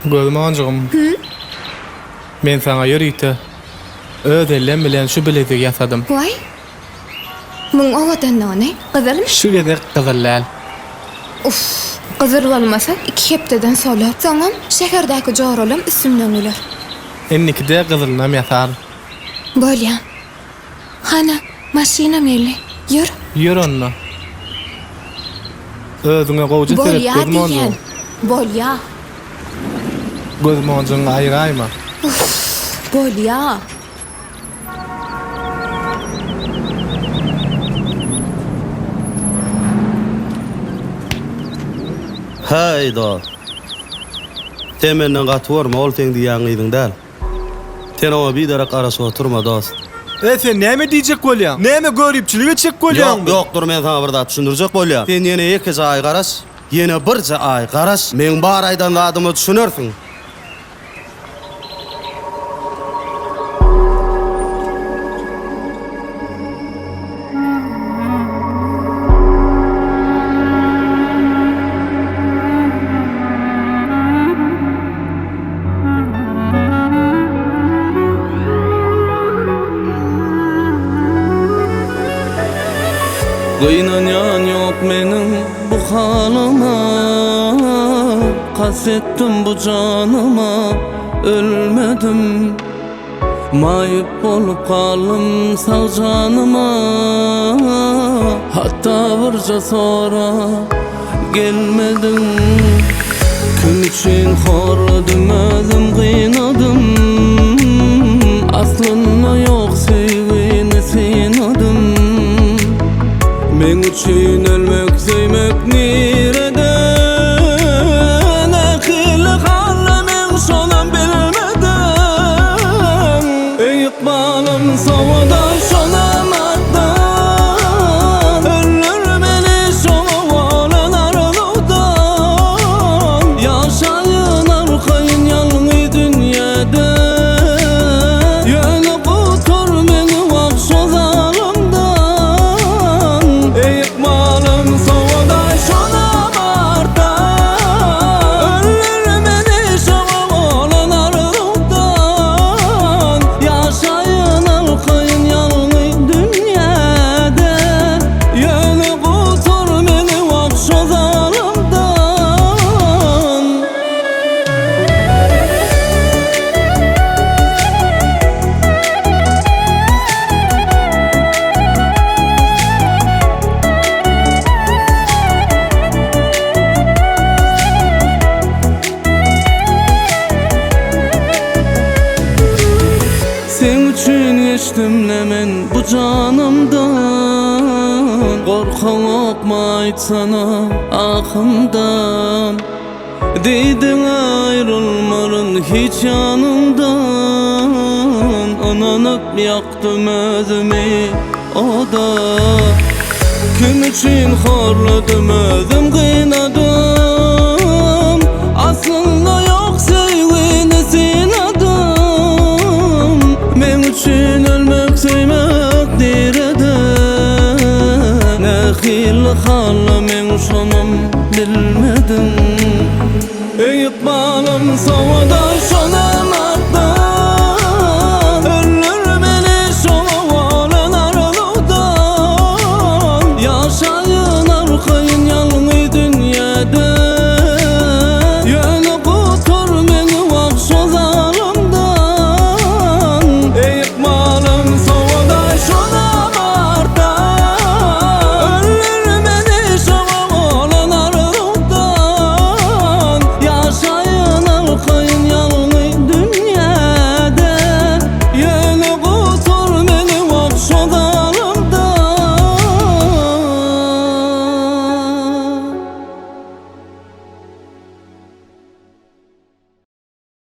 Gözüm oňjugym. Men sana ýörýte. Öz ellem bilen şu bilezi ýasadym. Vay. Muň owadan näme? Gyzylmy? Şu gezek gyzyllar. Uf, gyzyl bolmasa 2 hepdeden solar. Soňam şeherdäki joralam üstümden öler. Ennikide gyzylnam ýasar. Bolýa. Hana, maşina meli. Ýür. Ýür onda. Özüňe gowjy serek Bolýa gözüm diýen. oňjugym. Bolýa. Gözüm oňjugym aýgaýma. Bolýa. Hayda. Temenden gatworma ol teň diýen ýygyň däl. Sen o bir dara garasy oturma dost. Sen näme diýjek bolýan? Näme görüpçilik etjek bolýan? Ýokdur, men sana bir dat düşündirjek bolýan. Sen ýene iki ay garas, ýene bir ay garas, men bar aýdan adymy düşünersiň. Gıynanan yok menin bu halıma, kasettim bu canıma, ölmedim. Mayıp olup kalım sağ canıma, hatta vurca sonra gelmedim. Kim için horladım özüm kıynadım, aslında yok sevgini sinadım. Men üçün ölmek söymek nereden? Akıllı halle men şonan bilmeden. Ey ikbalım soğudan şonamaktan, ölür beni şoğulan arlıdan. Yaşayın arkayın yalnız dünyada, yönü kutur beni vakşo zalimdan. Ey ikbalım soğudan şonamaktan, ölür beni şoğulan arlıdan. Yaşayın arkayın yalnız dünyada, yönü kutur beni vakşo zalimdan. Sen üçün geçtim men bu canımdan. Korkan okma sana akımdan. Deydin ayrılmarın hiç yanımdan. Ananıp yaktım özümü o da. Kim için horladım özüm kıynadım. Aslında yok sevgini sinadım. Men üçün ölmek söymek direden. Ahilli halle men şonum bilmedim. Ey ikbalım soğudan şonam